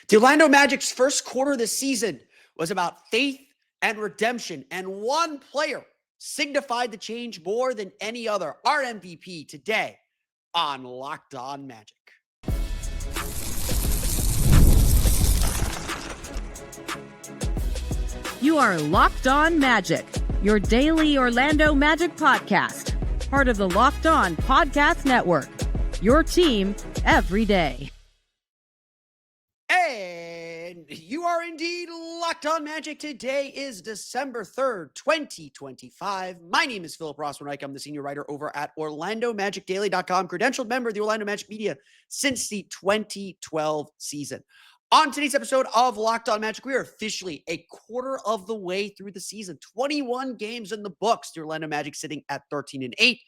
The Orlando Magic's first quarter this season was about faith and redemption, and one player signified the change more than any other. Our MVP today on Locked On Magic. You are Locked On Magic, your daily Orlando Magic podcast, part of the Locked On Podcast Network, your team every day. And you are indeed Locked On Magic. Today is December 3rd, 2025. My name is Philip Rossman-Reich. I'm the senior writer over at OrlandoMagicDaily.com, credentialed member of the Orlando Magic Media since the 2012 season. On today's episode of Locked On Magic, we are officially a quarter of the way through the season. 21 games in the books. The Orlando Magic sitting at 13-8.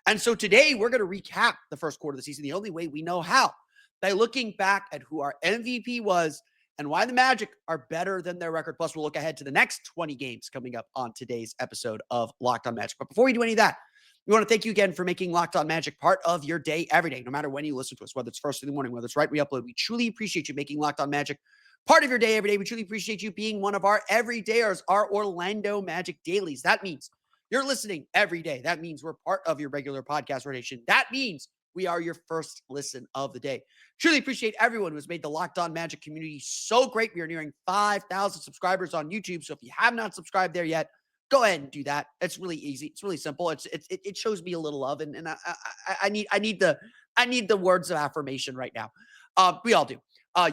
And so today we're going to recap the first quarter of the season the only way we know how, by looking back at who our MVP was and why the Magic are better than their record. Plus, we'll look ahead to the next 20 games coming up on today's episode of Locked On Magic. But before we do any of that, we want to thank you again for making Locked On Magic part of your day every day, no matter when you listen to us, whether it's first in the morning, whether it's right we upload. We truly appreciate you making Locked On Magic part of your day every day. We truly appreciate you being one of our everydayers, our Orlando Magic dailies. That means you're listening every day. That means we're part of your regular podcast rotation. That means we are your first listen of the day. Truly appreciate everyone who has made the Locked On Magic community so great. We are nearing 5,000 subscribers on YouTube. So if you have not subscribed there yet, go ahead and do that. It's really easy. It's really simple. It shows me a little love, and I need the words of affirmation right now. We all do.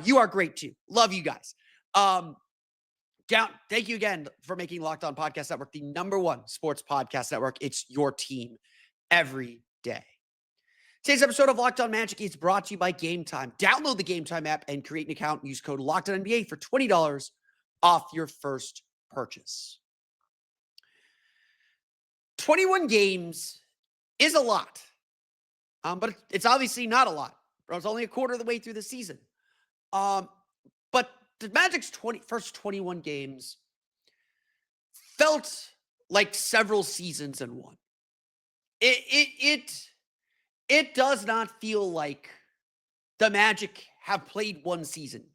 You are great too. Love you guys. Thank you again for making Locked On Podcast Network the #1 sports podcast network. It's your team every day. Today's episode of Locked On Magic is brought to you by Game Time. Download the Game Time app and create an account. Use code LOCKEDONNBA for $20 off your first purchase. 21 games is a lot, but it's obviously not a lot. It's only a quarter of the way through the season. But the Magic's first 21 games felt like several seasons in one. It does not feel like the Magic have played one season.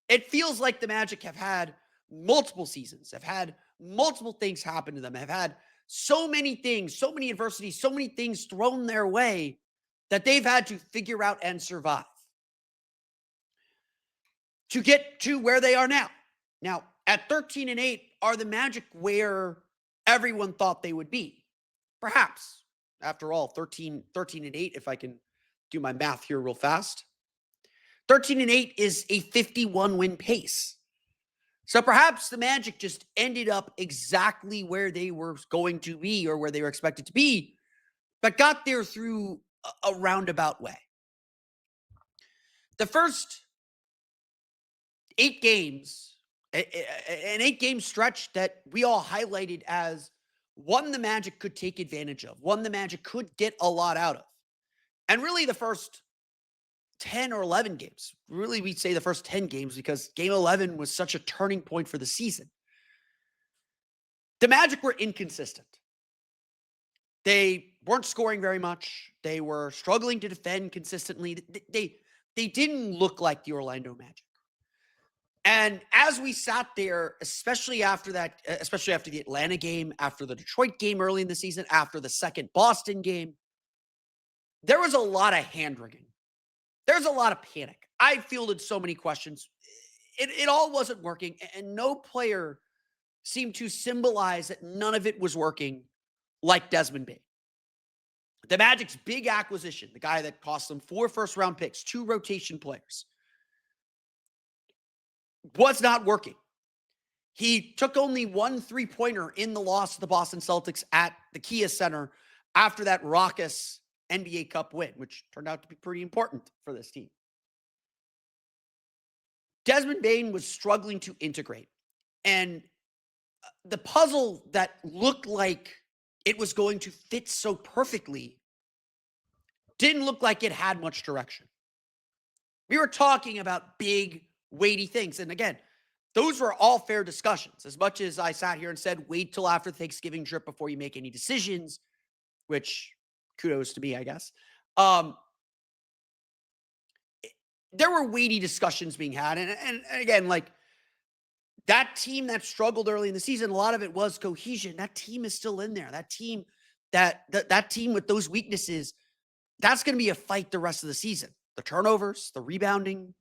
It feels like the Magic have had multiple seasons, have had multiple things happen to them, have had so many things, so many adversities, so many things thrown their way that they've had to figure out and survive to get to where they are now. Now, at 13-8, are the Magic where everyone thought they would be? Perhaps. After all, 13-8, if I can do my math here real fast. 13-8 is a 51-win pace. So perhaps the Magic just ended up exactly where they were going to be or where they were expected to be, but got there through a roundabout way. The first 8 games, an 8-game stretch that we all highlighted as one the Magic could take advantage of, one the Magic could get a lot out of. And really the first 10 or 11 games. Really, we'd say the first 10 games because game 11 was such a turning point for the season. The Magic were inconsistent. They weren't scoring very much. They were struggling to defend consistently. They didn't look like the Orlando Magic. And as we sat there, especially after the Atlanta game, after the Detroit game early in the season, after the second Boston game, there was a lot of hand-wringing. There's a lot of panic. I fielded so many questions. It all wasn't working, and no player seemed to symbolize that none of it was working like Desmond Bane. The Magic's big acquisition, the guy that cost them 4 first-round picks, 2 rotation players, was not working. He took only 1 3-pointer in the loss to the Boston Celtics at the Kia Center after that raucous NBA Cup win, which turned out to be pretty important for this team. Desmond Bane was struggling to integrate, and the puzzle that looked like it was going to fit so perfectly didn't look like it had much direction. We were talking about big, weighty things, and again, those were all fair discussions. As much as I sat here and said, wait till after the Thanksgiving trip before you make any decisions, which kudos to me, I guess. there were weighty discussions being had. And again, like that team that struggled early in the season, a lot of it was cohesion. That team is still in there. That team, that team with those weaknesses, that's going to be a fight the rest of the season. The turnovers, the rebounding,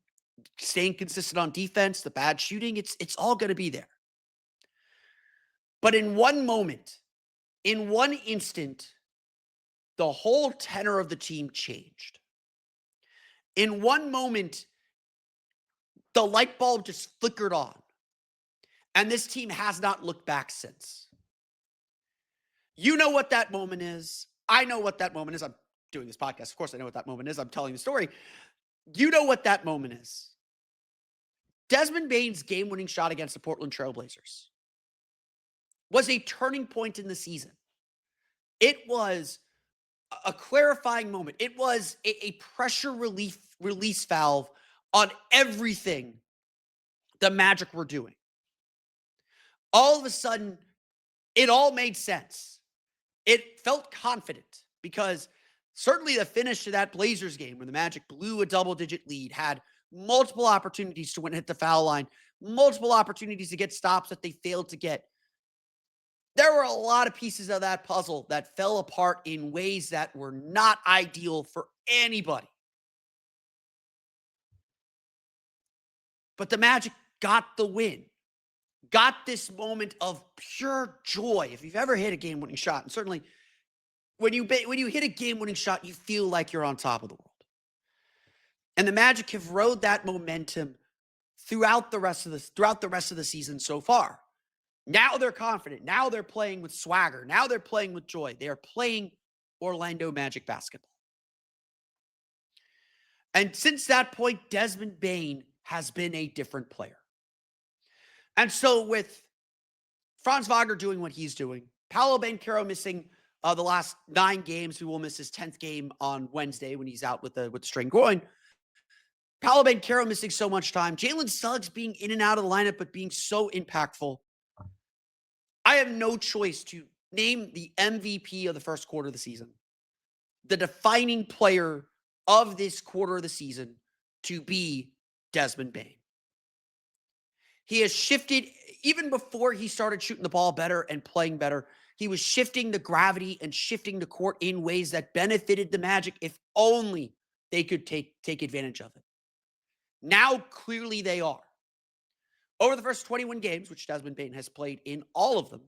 staying consistent on defense, the bad shooting, it's all going to be there. But in one moment, in one instant, the whole tenor of the team changed. In one moment, the light bulb just flickered on. And this team has not looked back since. You know what that moment is. I know what that moment is. I'm doing this podcast. Of course, I know what that moment is. I'm telling the story. You know what that moment is. Desmond Bane's game-winning shot against the Portland Trail Blazers was a turning point in the season. It was a clarifying moment. It was a pressure release valve on everything the Magic were doing. All of a sudden, it all made sense. It felt confident because certainly the finish to that Blazers game where the Magic blew a double-digit lead, had multiple opportunities to win, hit the foul line, multiple opportunities to get stops that they failed to get. There were a lot of pieces of that puzzle that fell apart in ways that were not ideal for anybody. But the Magic got the win, got this moment of pure joy. If you've ever hit a game-winning shot, and certainly when you hit a game-winning shot, you feel like you're on top of the world. And the Magic have rode that momentum throughout the rest of the season so far. Now they're confident. Now they're playing with swagger. Now they're playing with joy. They are playing Orlando Magic basketball. And since that point, Desmond Bane has been a different player. And so with Franz Wagner doing what he's doing, Paolo Banchero missing the last 9 games, who will miss his 10th game on Wednesday when he's out with the strained groin. Paolo Banchero missing so much time. Jalen Suggs being in and out of the lineup, but being so impactful. I have no choice to name the MVP of the first quarter of the season, the defining player of this quarter of the season, to be Desmond Bane. He has shifted, even before he started shooting the ball better and playing better, he was shifting the gravity and shifting the court in ways that benefited the Magic if only they could take advantage of it. Now, clearly they are. Over the first 21 games, which Desmond Bane has played in all of them,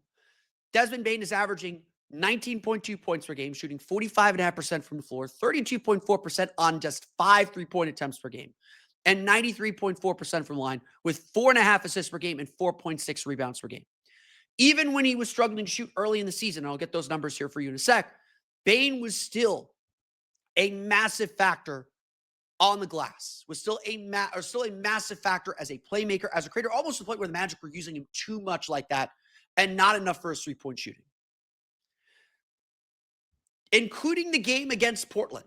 Desmond Bane is averaging 19.2 points per game, shooting 45.5% from the floor, 32.4% on just 5 3-point attempts per game, and 93.4% from the line, with 4.5 assists per game and 4.6 rebounds per game. Even when he was struggling to shoot early in the season, and I'll get those numbers here for you in a sec, Bane was still a massive factor on the glass, was still a massive factor as a playmaker, as a creator, almost to the point where the Magic were using him too much like that and not enough for his 3-point shooting. Including the game against Portland.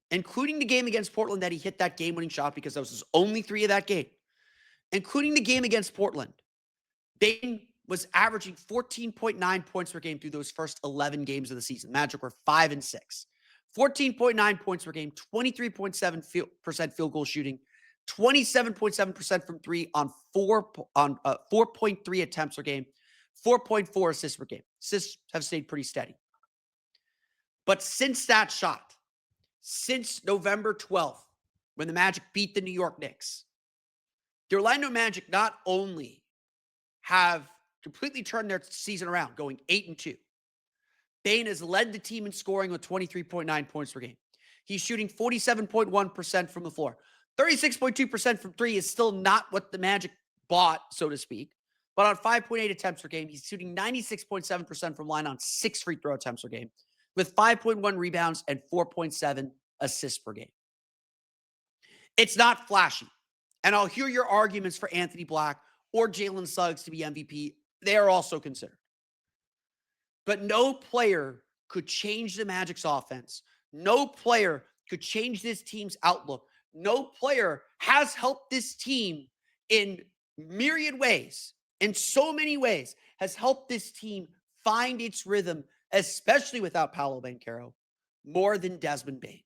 That he hit that game-winning shot because that was his only 3 of that game. Including the game against Portland, Bane was averaging 14.9 points per game through those first 11 games of the season. Magic were 5-6. 14.9 points per game, 23.7% field goal shooting, 27.7% from 3 on 4.3 attempts per game, 4.4 assists per game. Assists have stayed pretty steady. But since that shot, since November 12th, when the Magic beat the New York Knicks, the Orlando Magic not only have completely turned their season around, going 8-2. Bane has led the team in scoring with 23.9 points per game. He's shooting 47.1% from the floor. 36.2% from 3 is still not what the Magic bought, so to speak. But on 5.8 attempts per game, he's shooting 96.7% from line on 6 free throw attempts per game, with 5.1 rebounds and 4.7 assists per game. It's not flashy. And I'll hear your arguments for Anthony Black or Jalen Suggs to be MVP. They are also considered. But no player could change the Magic's offense. No player could change this team's outlook. No player has helped this team in myriad ways, in so many ways, has helped this team find its rhythm, especially without Paolo Banchero, more than Desmond Bane.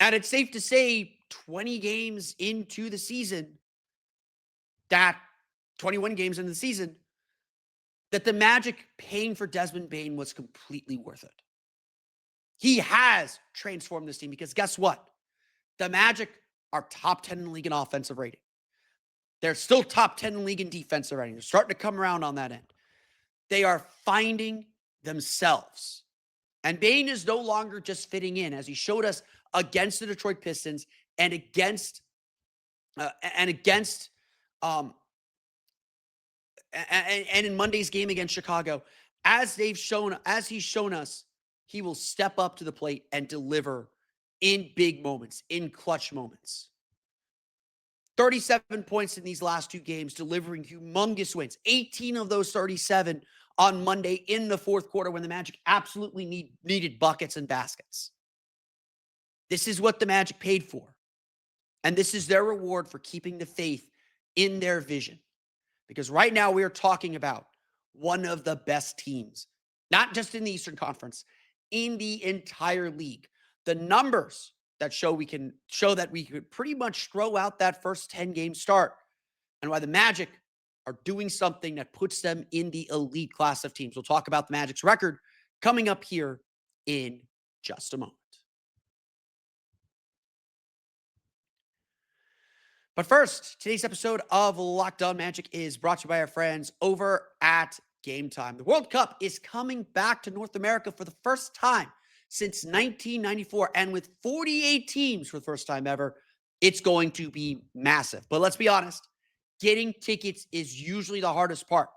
And it's safe to say 20 games into the season, that 21 games into the season, that the Magic paying for Desmond Bane was completely worth it. He has transformed this team because guess what? The Magic are top 10 in the league in offensive rating. They're still top 10 in the league in defensive rating. They're starting to come around on that end. They are finding themselves. And Bane is no longer just fitting in, as he showed us against the Detroit Pistons and against and in Monday's game against Chicago. As he's shown us, he will step up to the plate and deliver in big moments, in clutch moments. 37 points in these last two games, delivering humongous wins. 18 of those 37 on Monday in the fourth quarter when the Magic absolutely needed buckets and baskets. This is what the Magic paid for. And this is their reward for keeping the faith in their vision. Because right now we are talking about one of the best teams, not just in the Eastern Conference, in the entire league. The numbers that show that we could pretty much throw out that first 10-game start, and why the Magic are doing something that puts them in the elite class of teams. We'll talk about the Magic's record coming up here in just a moment. But first, today's episode of Locked On Magic is brought to you by our friends over at Game Time. The World Cup is coming back to North America for the first time since 1994. And with 48 teams for the first time ever, it's going to be massive. But let's be honest, getting tickets is usually the hardest part.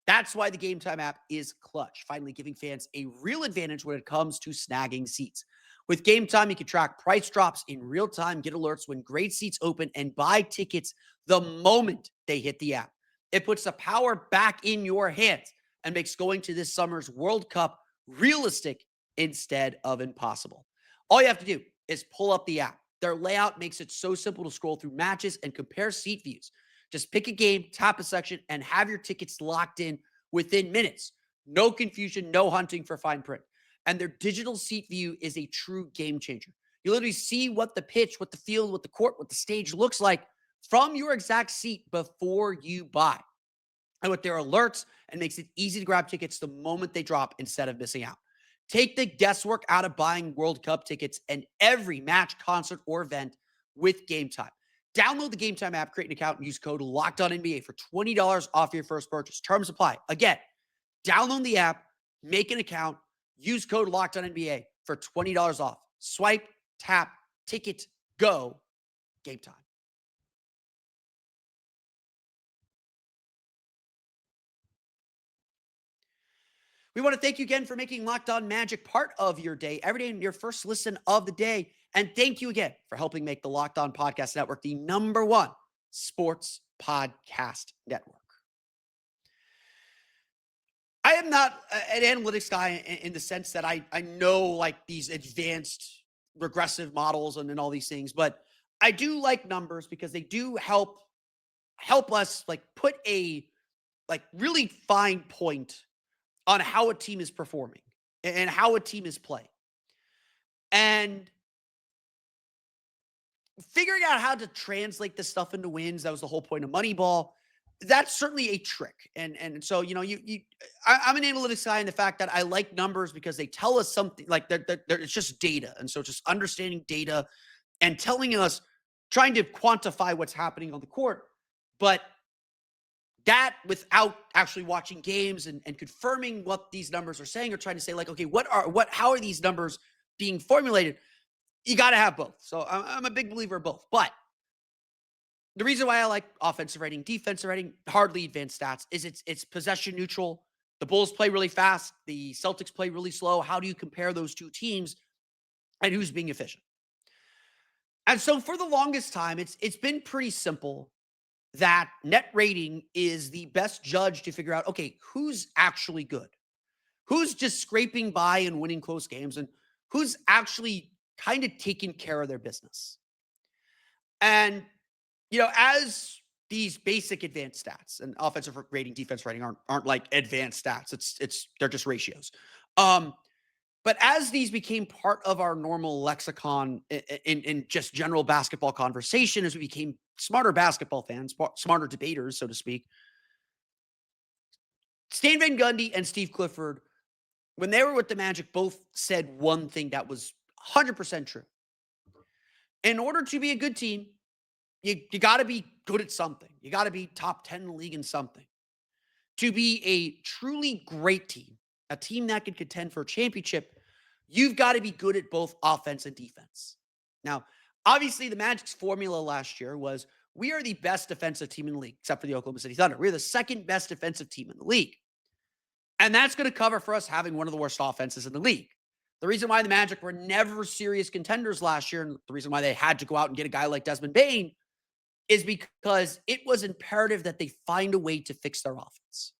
That's why the Game Time app is clutch, finally giving fans a real advantage when it comes to snagging seats. With Game Time, you can track price drops in real time, get alerts when great seats open, and buy tickets the moment they hit the app. It puts the power back in your hands and makes going to this summer's World Cup realistic instead of impossible. All you have to do is pull up the app. Their layout makes it so simple to scroll through matches and compare seat views. Just pick a game, tap a section, and have your tickets locked in within minutes. No confusion, no hunting for fine print. And their digital seat view is a true game changer. You literally see what the pitch, what the field, what the court, what the stage looks like from your exact seat before you buy. And with their alerts, it makes it easy to grab tickets the moment they drop instead of missing out. Take the guesswork out of buying World Cup tickets and every match, concert, or event with Game Time. Download the Game Time app, create an account, and use code LOCKEDONNBA for $20 off your first purchase. Terms apply. Again, download the app, make an account, use code LOCKEDONNBA for $20 off. Swipe, tap, ticket, go. Game Time. We want to thank you again for making Locked On Magic part of your day, every day in your first listen of the day. And thank you again for helping make the Locked On Podcast Network the #1 sports podcast network. I am not an analytics guy in the sense that I know like these advanced regressive models and all these things, but I do like numbers because they do help us like put a like really fine point on how a team is performing and how a team is playing. And figuring out how to translate this stuff into wins, that was the whole point of Moneyball. That's certainly a trick. And so, you know, I'm an analytics guy in the fact that I like numbers because they tell us something like it's just data. And so just understanding data and telling us, trying to quantify what's happening on the court. But that without actually watching games and confirming what these numbers are saying, or trying to say like, okay, how are these numbers being formulated? You got to have both. So I'm a big believer of both. But the reason why I like offensive rating, defensive rating, hardly advanced stats is it's possession neutral. The Bulls play really fast. The Celtics play really slow. How do you compare those two teams and who's being efficient? And so for the longest time, it's been pretty simple that net rating is the best judge to figure out, okay, who's actually good? Who's just scraping by and winning close games, and who's actually kind of taking care of their business? And, you know, as these basic advanced stats, and offensive rating, defense rating aren't like advanced stats. They're just ratios. But as these became part of our normal lexicon in just general basketball conversation, as we became smarter basketball fans, smarter debaters, so to speak, Stan Van Gundy and Steve Clifford, when they were with the Magic, both said one thing that was 100% true. In order to be a good team, you got to be good at something. You got to be top 10 in the league in something. To be a truly great team, a team that can contend for a championship, you've got to be good at both offense and defense. Now, obviously, the Magic's formula last year was we are the best defensive team in the league, except for the Oklahoma City Thunder. We're the second best defensive team in the league. And that's going to cover for us having one of the worst offenses in the league. The reason why the Magic were never serious contenders last year, and the reason why they had to go out and get a guy like Desmond Bane, is because it was imperative that they find a way to fix their offense.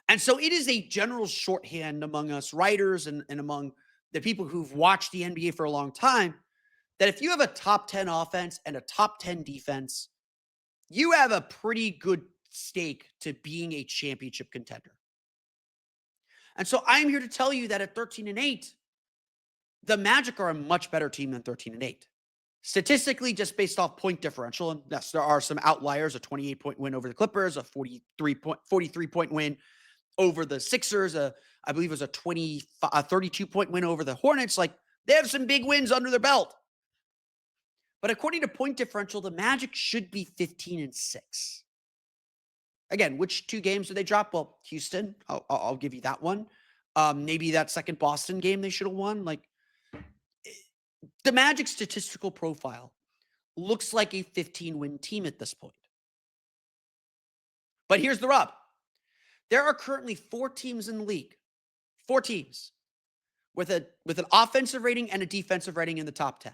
And so it is a general shorthand among us writers and among the people who've watched the NBA for a long time that if you have a top 10 offense and a top 10 defense, you have a pretty good stake to being a championship contender. And so I'm here to tell you that at 13-8, the Magic are a much better team than 13-8. Statistically, just based off point differential, and yes, there are some outliers, a 28-point win over the Clippers, a 43-point win over the Sixers, I believe it was a 32-point win over the Hornets. Like, they have some big wins under their belt. But according to point differential, the Magic should be 15-6. Again, which two games did they drop? Well, Houston, I'll give you that one. Maybe that second Boston game they should have won. Like, the Magic statistical profile looks like a 15-win team at this point. But here's the rub. There are currently 4 teams in the league, 4 teams with an offensive rating and a defensive rating in the top 10.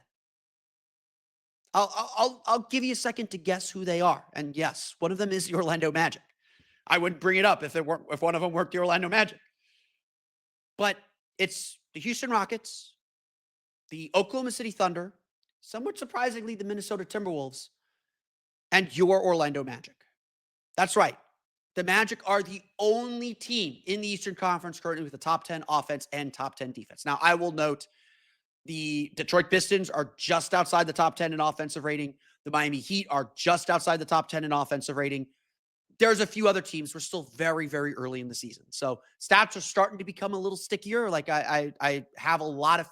I'll give you a second to guess who they are. And yes, one of them is the Orlando Magic. I wouldn't bring it up if one of them weren't the Orlando Magic. But it's the Houston Rockets, the Oklahoma City Thunder, somewhat surprisingly, the Minnesota Timberwolves, and your Orlando Magic. That's right. The Magic are the only team in the Eastern Conference currently with a top 10 offense and top 10 defense. Now, I will note the Detroit Pistons are just outside the top 10 in offensive rating. The Miami Heat are just outside the top 10 in offensive rating. There's a few other teams. We're still very, very early in the season. So stats are starting to become a little stickier. Like I have a lot of,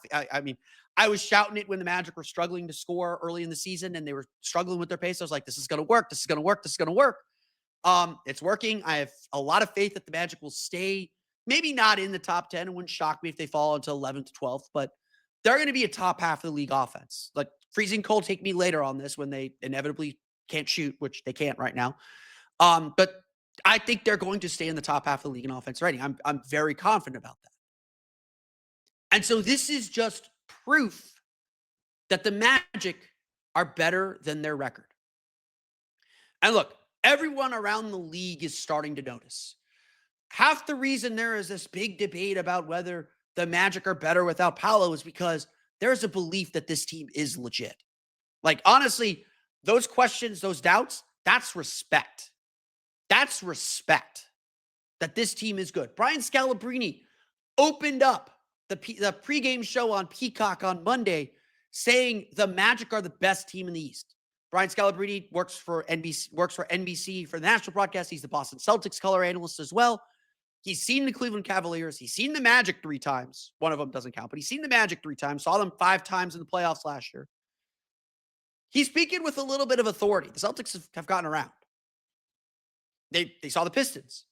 I was shouting it when the Magic were struggling to score early in the season and they were struggling with their pace. I was like, this is going to work. This is going to work. This is going to work. It's working. I have a lot of faith that the Magic will stay, maybe not in the top 10. It wouldn't shock me if they fall into 11th to 12th, but they're going to be a top half of the league offense. Like, freezing cold, take me later on this when they inevitably can't shoot, which they can't right now. But I think they're going to stay in the top half of the league in offense rating. I'm very confident about that. And so this is just proof that the Magic are better than their record. And look, everyone around the league is starting to notice. Half the reason there is this big debate about whether the Magic are better without Paolo is because there's a belief that this team is legit. Like, honestly, those questions, those doubts, that's respect. That's respect that this team is good. Brian Scalabrine opened up the pregame show on Peacock on Monday saying the Magic are the best team in the East. Brian Scalabrine works for NBC for the national broadcast. He's the Boston Celtics color analyst as well. He's seen the Cleveland Cavaliers. He's seen the Magic 3 times. One of them doesn't count, but he's seen the Magic 3 times, saw them 5 times in the playoffs last year. He's speaking with a little bit of authority. The Celtics have gotten around. They saw the Pistons.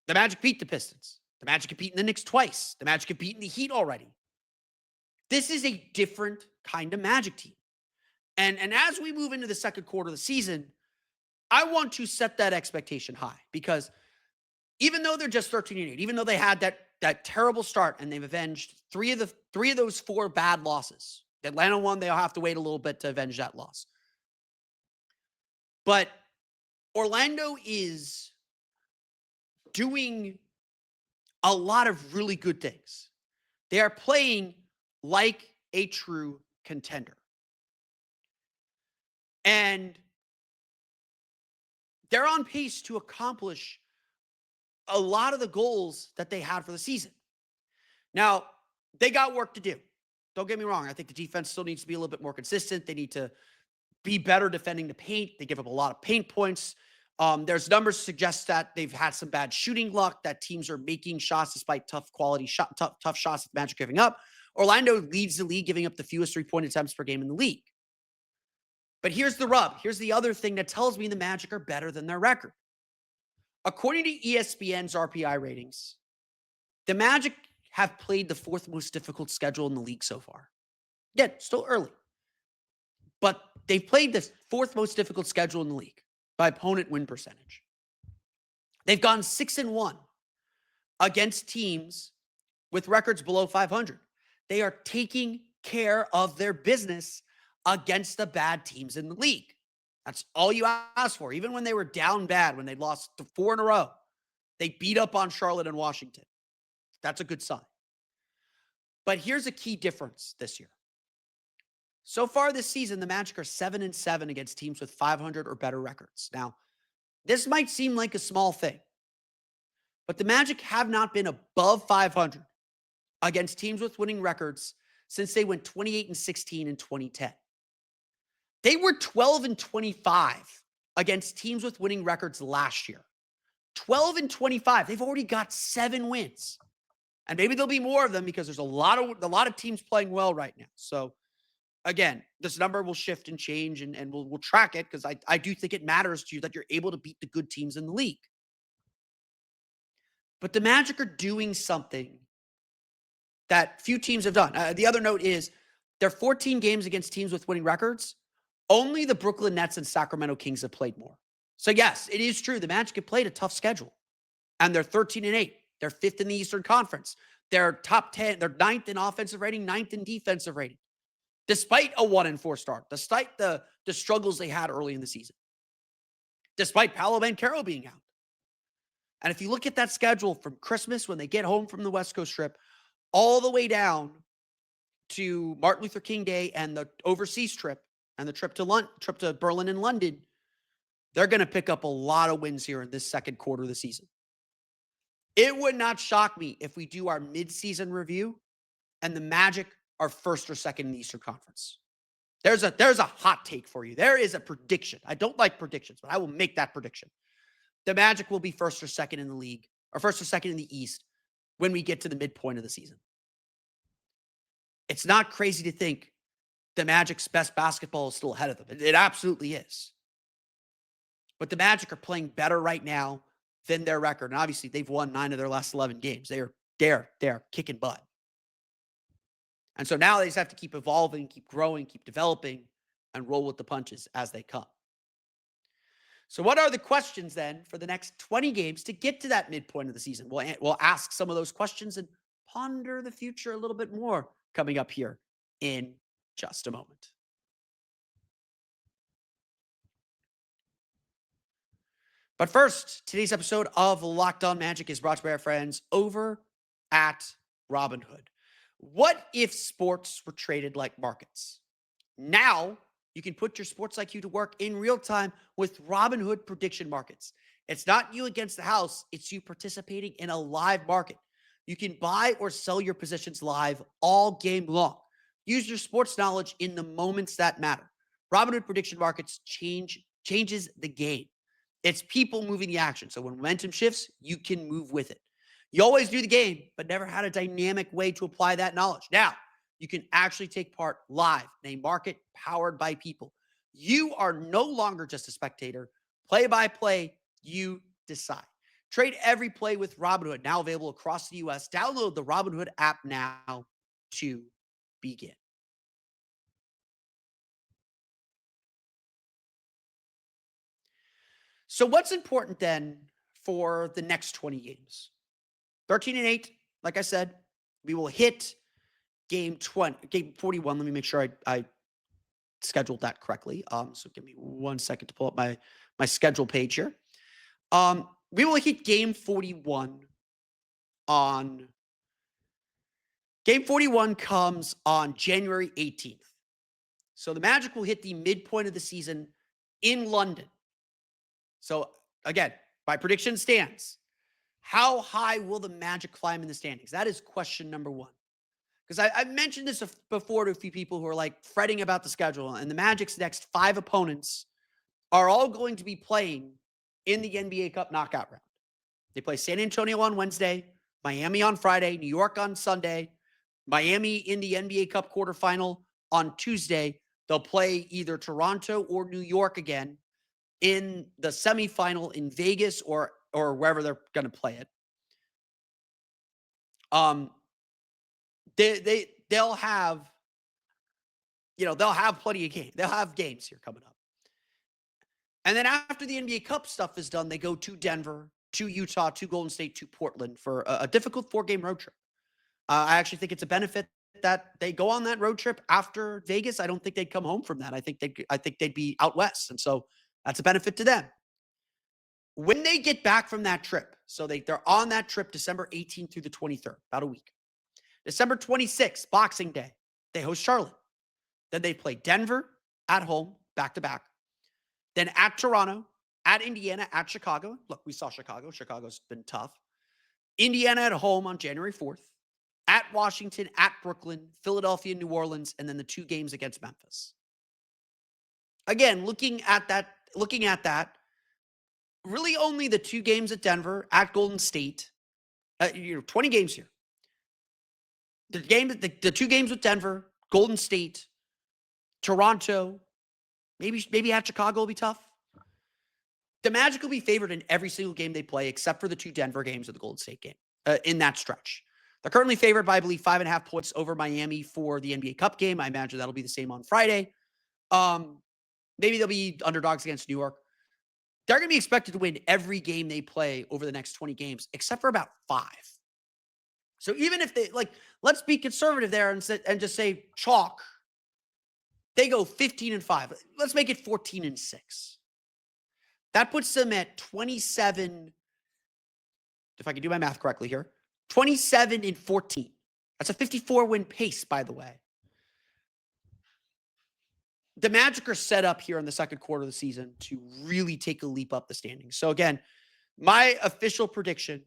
The Magic beat the Pistons. The Magic have beaten the Knicks twice. The Magic have beaten the Heat already. This is a different kind of Magic team. And as we move into the second quarter of the season, I want to set that expectation high because even though they're just 13-8, even though they had that terrible start and they've avenged three of those 4 bad losses. The Atlanta one, they'll have to wait a little bit to avenge that loss. But Orlando is doing a lot of really good things. They are playing like a true contender. And they're on pace to accomplish a lot of the goals that they had for the season. Now, they got work to do. Don't get me wrong. I think the defense still needs to be a little bit more consistent. They need to be better defending the paint. They give up a lot of paint points. There's numbers to suggest that they've had some bad shooting luck, that teams are making shots despite tough shots that Magic giving up. Orlando leads the league, giving up the fewest 3-point attempts per game in the league. But here's the rub. Here's the other thing that tells me the Magic are better than their record. According to ESPN's RPI ratings, the Magic have played the 4th most difficult schedule in the league so far. Again, still early. But they've played the 4th most difficult schedule in the league by opponent win percentage. They've gone 6-1 against teams with records below 500. They are taking care of their business against the bad teams in the league. That's all you ask for. Even when they were down bad, when they lost 4 in a row, they beat up on Charlotte and Washington. That's a good sign. But here's a key difference this year. So far this season, the Magic are 7-7 against teams with 500 or better records. Now, this might seem like a small thing, but the Magic have not been above 500 against teams with winning records since they went 28-16 in 2010. They were 12-25 against teams with winning records last year. 12-25. They've already got 7 wins. And maybe there'll be more of them because there's a lot of teams playing well right now. So again, this number will shift and change, and we'll track it because I do think it matters to you that you're able to beat the good teams in the league. But the Magic are doing something that few teams have done. The other note is their 14 games against teams with winning records, only the Brooklyn Nets and Sacramento Kings have played more. So yes, it is true. The Magic have played a tough schedule, and they're 13-8. They're 5th in the Eastern Conference. They're top 10. They're 9th in offensive rating, 9th in defensive rating, despite a 1-4 start, despite the struggles they had early in the season, despite Paolo Banchero being out. And if you look at that schedule from Christmas when they get home from the West Coast trip all the way down to Martin Luther King Day and the overseas trip and the trip to Berlin and London, they're going to pick up a lot of wins here in this second quarter of the season. It would not shock me if we do our midseason review and the Magic are 1st or 2nd in the Eastern Conference. There's a hot take for you. There is a prediction. I don't like predictions, but I will make that prediction. The Magic will be 1st or 2nd in the league, or 1st or 2nd in the East when we get to the midpoint of the season. It's not crazy to think the Magic's best basketball is still ahead of them. It absolutely is. But the Magic are playing better right now than their record. And obviously, they've won 9 of their last 11 games. They're kicking butt. And so now they just have to keep evolving, keep growing, keep developing, and roll with the punches as they come. So what are the questions then for the next 20 games to get to that midpoint of the season? We'll ask some of those questions and ponder the future a little bit more coming up here in just a moment. But first, today's episode of Locked On Magic is brought to you by our friends over at Robinhood. What if sports were traded like markets? Now, you can put your sports IQ to work in real time with Robinhood prediction markets. It's not you against the house, it's you participating in a live market. You can buy or sell your positions live all game long. Use your sports knowledge in the moments that matter. Robinhood prediction markets changes the game. It's people moving the action. So when momentum shifts, you can move with it. You always do the game, but never had a dynamic way to apply that knowledge. Now, you can actually take part live in a market powered by people. You are no longer just a spectator. Play by play, you decide. Trade every play with Robinhood, now available across the U.S. Download the Robinhood app now to begin. So what's important then for the next 20 games? 13-8, like I said, we will hit game 41. Let me make sure I scheduled that correctly. So give me 1 second to pull up my schedule page here. We will hit game 41 on game 41 comes on January 18th. So the Magic will hit the midpoint of the season in London. So again, my prediction stands. How high will the Magic climb in the standings? That is question number 1. because I mentioned this before to a few people who are like fretting about the schedule, and the Magic's next 5 opponents are all going to be playing in the NBA Cup knockout round. They play San Antonio on Wednesday, Miami on Friday, New York on Sunday, Miami in the NBA Cup quarterfinal on Tuesday. They'll play either Toronto or New York again in the semifinal in Vegas or wherever they're going to play it. They'll have plenty of games. They'll have games here coming up. And then after the NBA Cup stuff is done, they go to Denver, to Utah, to Golden State, to Portland for a difficult 4-game road trip. I actually think it's a benefit that they go on that road trip after Vegas. I don't think they'd come home from that. I think they'd be out west. And so that's a benefit to them. When they get back from that trip, so they're on that trip December 18th through the 23rd, about a week. December 26th, Boxing Day, they host Charlotte. Then they play Denver at home, back-to-back. Then at Toronto, at Indiana, at Chicago. Look, we saw Chicago. Chicago's been tough. Indiana at home on January 4th. At Washington, at Brooklyn, Philadelphia, New Orleans, and then the 2 games against Memphis. Again, looking at that, really only the 2 games at Denver, at Golden State. 20 games here. The 2 games with Denver, Golden State, Toronto, maybe at Chicago will be tough. The Magic will be favored in every single game they play, except for the 2 Denver games or the Golden State game in that stretch. They're currently favored by, I believe, 5.5 points over Miami for the NBA Cup game. I imagine that'll be the same on Friday. Maybe they'll be underdogs against New York. They're going to be expected to win every game they play over the next 20 games, except for about 5. So even if they, let's be conservative there and just say chalk. They go 15-5. Let's make it 14-6. That puts them at 27, if I can do my math correctly here, 27-14. That's a 54-win pace, by the way. The Magic are set up here in the second quarter of the season to really take a leap up the standings. So again, my official prediction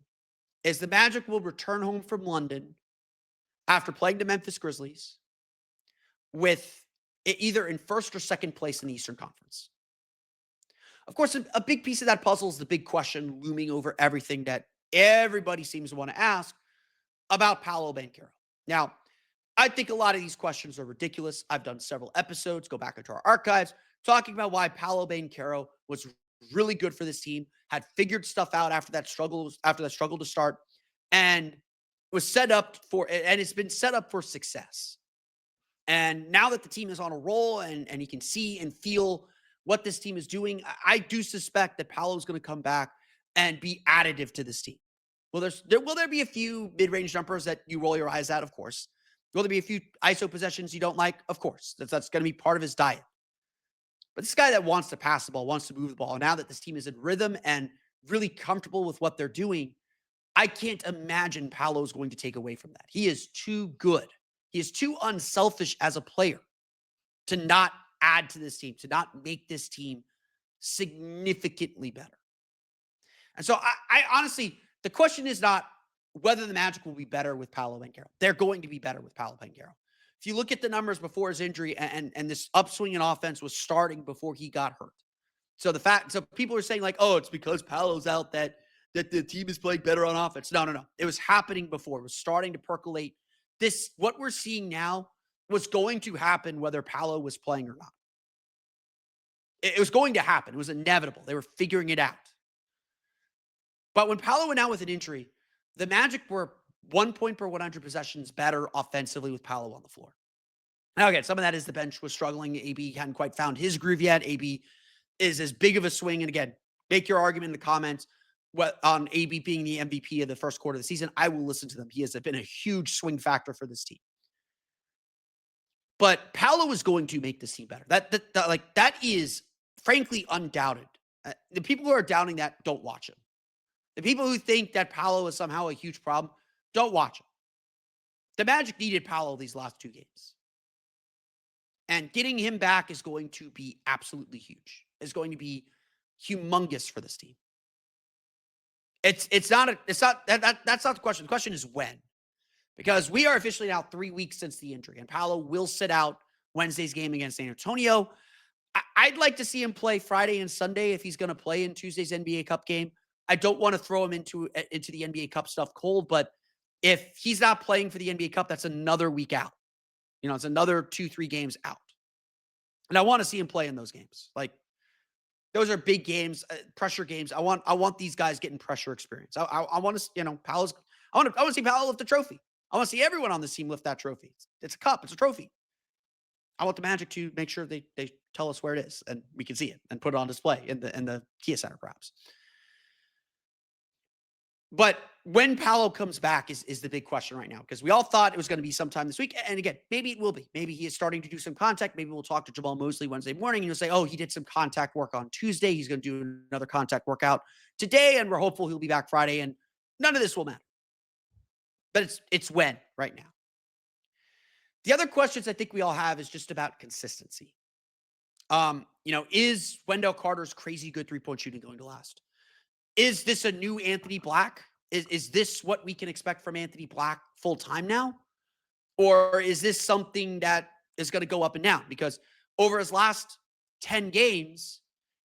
is the Magic will return home from London after playing the Memphis Grizzlies with either in first or second place in the Eastern Conference. Of course, a big piece of that puzzle is the big question looming over everything that everybody seems to want to ask about Paolo Banchero. Now, I think a lot of these questions are ridiculous. I've done several episodes, go back into our archives, talking about why Paolo Banchero was really good for this team, had figured stuff out after that struggle to start, and was set up for, and it's been set up for success. And now that the team is on a roll and you can see and feel what this team is doing, I do suspect that Paolo is going to come back and be additive to this team. Will there be a few mid-range jumpers that you roll your eyes at? Of course. Will there be a few ISO possessions you don't like? Of course. That's going to be part of his diet. But this guy that wants to pass the ball, wants to move the ball, now that this team is in rhythm and really comfortable with what they're doing, I can't imagine Paolo's going to take away from that. He is too good. He is too unselfish as a player to not add to this team, to not make this team significantly better. And so I honestly, the question is not whether the Magic will be better with Paolo Banchero. They're going to be better with Paolo Banchero. If you look at the numbers before his injury and this upswing in offense was starting before he got hurt. So people are saying oh, it's because Paolo's out that the team is playing better on offense. No. It was happening before. It was starting to percolate. What we're seeing now was going to happen whether Paolo was playing or not. It was going to happen. It was inevitable. They were figuring it out. But when Paolo went out with an injury, the Magic were 1 point per 100 possessions better offensively with Paolo on the floor. Now, again, some of that is the bench was struggling. AB hadn't quite found his groove yet. AB is as big of a swing. And again, make your argument in the comments on AB being the MVP of the first quarter of the season. I will listen to them. He has been a huge swing factor for this team. But Paolo is going to make this team better. That is frankly undoubted. The people who are doubting that don't watch him. The people who think that Paolo is somehow a huge problem don't watch him. The Magic needed Paolo these last 2 games. And getting him back is going to be absolutely huge. It's going to be humongous for this team. That's not the question. The question is when. because we are officially now 3 weeks since the injury, and Paolo will sit out Wednesday's game against San Antonio. I'd like to see him play Friday and Sunday if he's going to play in Tuesday's NBA Cup game. I don't want to throw him into the NBA Cup stuff cold, but if he's not playing for the NBA Cup, that's another week out. It's another 2-3 games out. And I want to see him play in those games. Like, those are big games, pressure games. I want these guys getting pressure experience. I want to, Paolo's. I want to see Paolo lift the trophy. I want to see everyone on this team lift that trophy. It's a cup. It's a trophy. I want the Magic to make sure they tell us where it is and we can see it and put it on display in the Kia Center, perhaps. But when Paolo comes back is the big question right now, because we all thought it was going to be sometime this week. And again, maybe it will be. Maybe he is starting to do some contact. Maybe we'll talk to Jamal Mosley Wednesday morning and he'll say, oh, he did some contact work on Tuesday. He's going to do another contact workout today. And we're hopeful he'll be back Friday. And none of this will matter. But it's when right now. The other questions I think we all have is just about consistency. Is Wendell Carter's crazy good three-point shooting going to last? Is this a new Anthony Black? Is this what we can expect from Anthony Black full time now? Or is this something that is going to go up and down? Because over his last 10 games,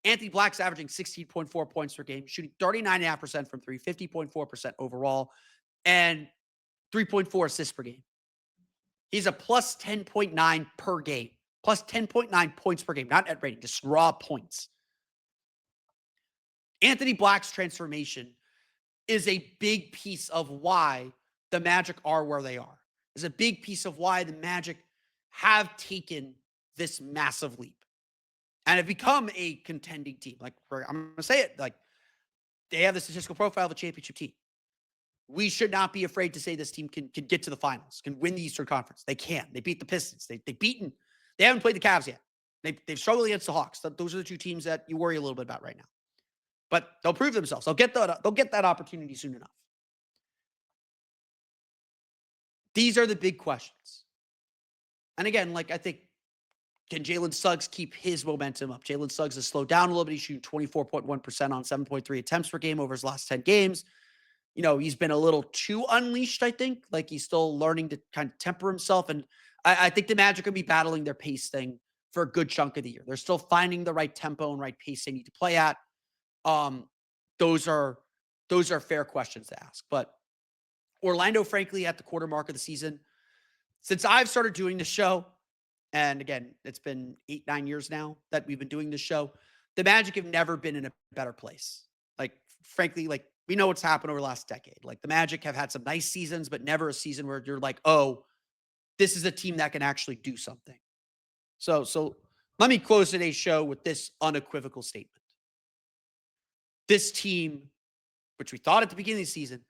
Anthony Black's averaging 16.4 points per game, shooting 39.5% from three, 50.4% overall, and 3.4 assists per game. He's a plus 10.9 per game, plus 10.9 points per game, not at rating, just raw points. Anthony Black's transformation is a big piece of why the Magic are where they are. Is a big piece of why the Magic have taken this massive leap and have become a contending team. Like, I'm going to say it, like, they have the statistical profile of a championship team. We should not be afraid to say this team can get to the finals, can win the Eastern Conference. They can. They beat the Pistons. They haven't played the Cavs yet. They've struggled against the Hawks. Those are the two teams that you worry a little bit about right now. But they'll prove themselves. They'll get that opportunity soon enough. These are the big questions. And again, like, I think, can Jalen Suggs keep his momentum up? Jalen Suggs has slowed down a little bit. He's shooting 24.1% on 7.3 attempts per game over his last 10 games. He's been a little too unleashed, I think. Like, he's still learning to kind of temper himself. And I think the Magic are going to be battling their pace thing for a good chunk of the year. They're still finding the right tempo and right pace they need to play at. Those are fair questions to ask. But Orlando, frankly, at the quarter mark of the season, since I've started doing this show, and again, it's been 8-9 years now that we've been doing this show, the Magic have never been in a better place. Like, frankly, like, we know what's happened over the last decade. Like, the Magic have had some nice seasons, but never a season where you're like, oh, this is a team that can actually do something. So let me close today's show with this unequivocal statement. This team, which we thought at the beginning of the season,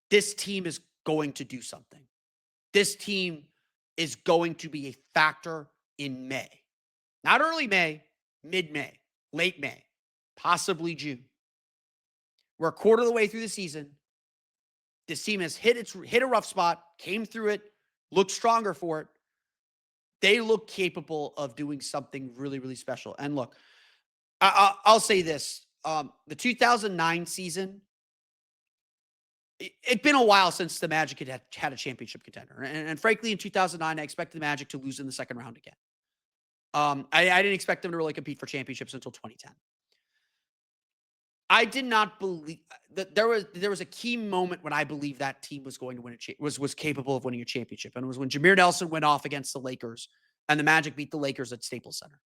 this team is going to do something. This team is going to be a factor in May. Not early May, mid-May, late May, possibly June. We're a quarter of the way through the season. This team has hit a rough spot, came through it, looked stronger for it. They look capable of doing something really, really special. And look, I'll say this. The 2009 season, it'd been a while since the Magic had a championship contender. And frankly, in 2009, I expected the Magic to lose in the second round again. I didn't expect them to really compete for championships until 2010. I did not believe that there was a key moment when I believed that team was going to win was capable of winning a championship. And it was when Jameer Nelson went off against the Lakers and the Magic beat the Lakers at Staples Center.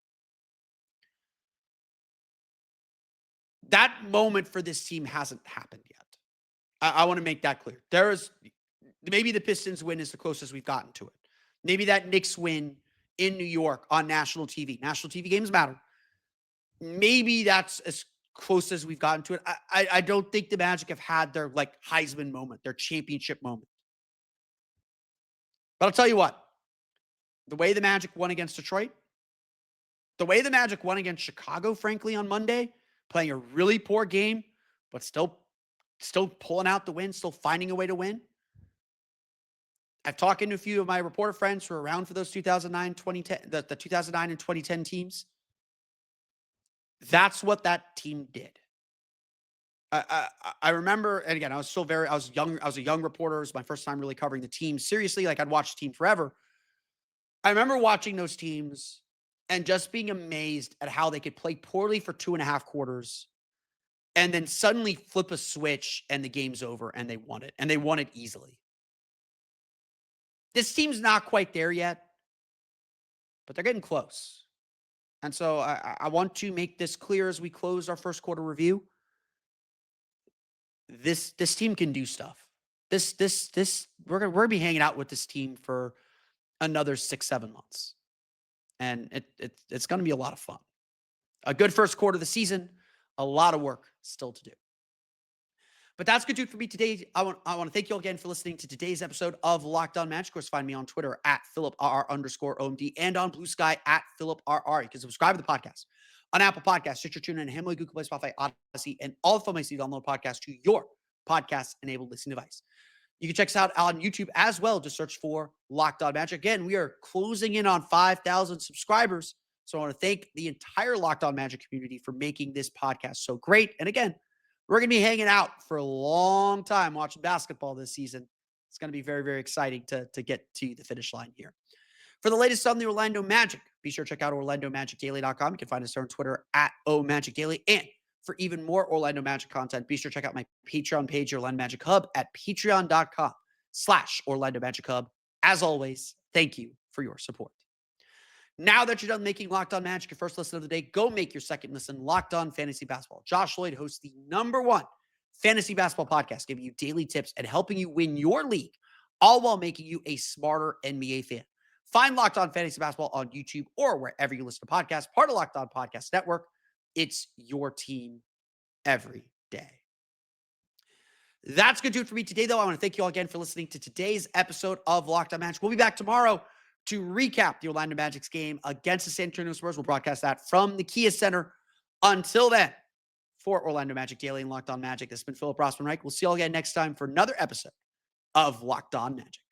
That moment for this team hasn't happened yet. I want to make that clear. Maybe the Pistons win is the closest we've gotten to it. Maybe that Knicks win in New York on national TV. National TV games matter. Maybe that's as close as we've gotten to it. I don't think the Magic have had their like Heisman moment, their championship moment. But I'll tell you what, the way the Magic won against Detroit, the way the Magic won against Chicago, frankly, on Monday, playing a really poor game, but still pulling out the win, still finding a way to win. I've talked to a few of my reporter friends who are around for those 2009, 2010, the 2009 and 2010 teams. That's what that team did. I remember, and again, I was young. I was a young reporter. It was my first time really covering the team seriously. Like I'd watched the team forever. I remember watching those teams and just being amazed at how they could play poorly for 2.5 quarters and then suddenly flip a switch and the game's over and they won it. And they won it easily. This team's not quite there yet, but they're getting close. And so I want to make this clear as we close our first quarter review. This team can do stuff. We're gonna be hanging out with this team for another 6-7 months, and it's gonna be a lot of fun. A good first quarter of the season, a lot of work still to do. But that's good, dude, for me today. I want to thank you all again for listening to today's episode of Locked On Magic. Of course, find me on Twitter at @PhilipRR_OMD and on Blue Sky at PhilipRR. You can subscribe to the podcast on Apple Podcasts, Stitcher, TuneIn, Himalaya, Google Play, Spotify, Odyssey, and all the places you download podcasts to your podcast-enabled listening device. You can check us out on YouTube as well. Just search for Locked On Magic. Again, we are closing in on 5,000 subscribers. So I want to thank the entire Locked On Magic community for making this podcast so great. And again, we're going to be hanging out for a long time watching basketball this season. It's going to be very, very exciting to get to the finish line here. For the latest on the Orlando Magic, be sure to check out OrlandoMagicDaily.com. You can find us there on Twitter at OMagicDaily. And for even more Orlando Magic content, be sure to check out my Patreon page, Orlando Magic Hub, at patreon.com/Orlando Magic Hub. As always, thank you for your support. Now that you're done making Locked On Magic your first listen of the day, go make your second listen Locked On Fantasy Basketball. Josh Lloyd hosts the #1 fantasy basketball podcast, giving you daily tips and helping you win your league, all while making you a smarter NBA fan. Find Locked On Fantasy Basketball on YouTube or wherever you listen to podcasts, part of Locked On Podcast Network. It's your team every day. That's good, dude, for me today, though. I want to thank you all again for listening to today's episode of Locked On Magic. We'll be back tomorrow to recap the Orlando Magic's game against the San Antonio Spurs. We'll broadcast that from the Kia Center. Until then, for Orlando Magic Daily and Locked On Magic, this has been Philip Rossman-Reich. We'll see you all again next time for another episode of Locked On Magic.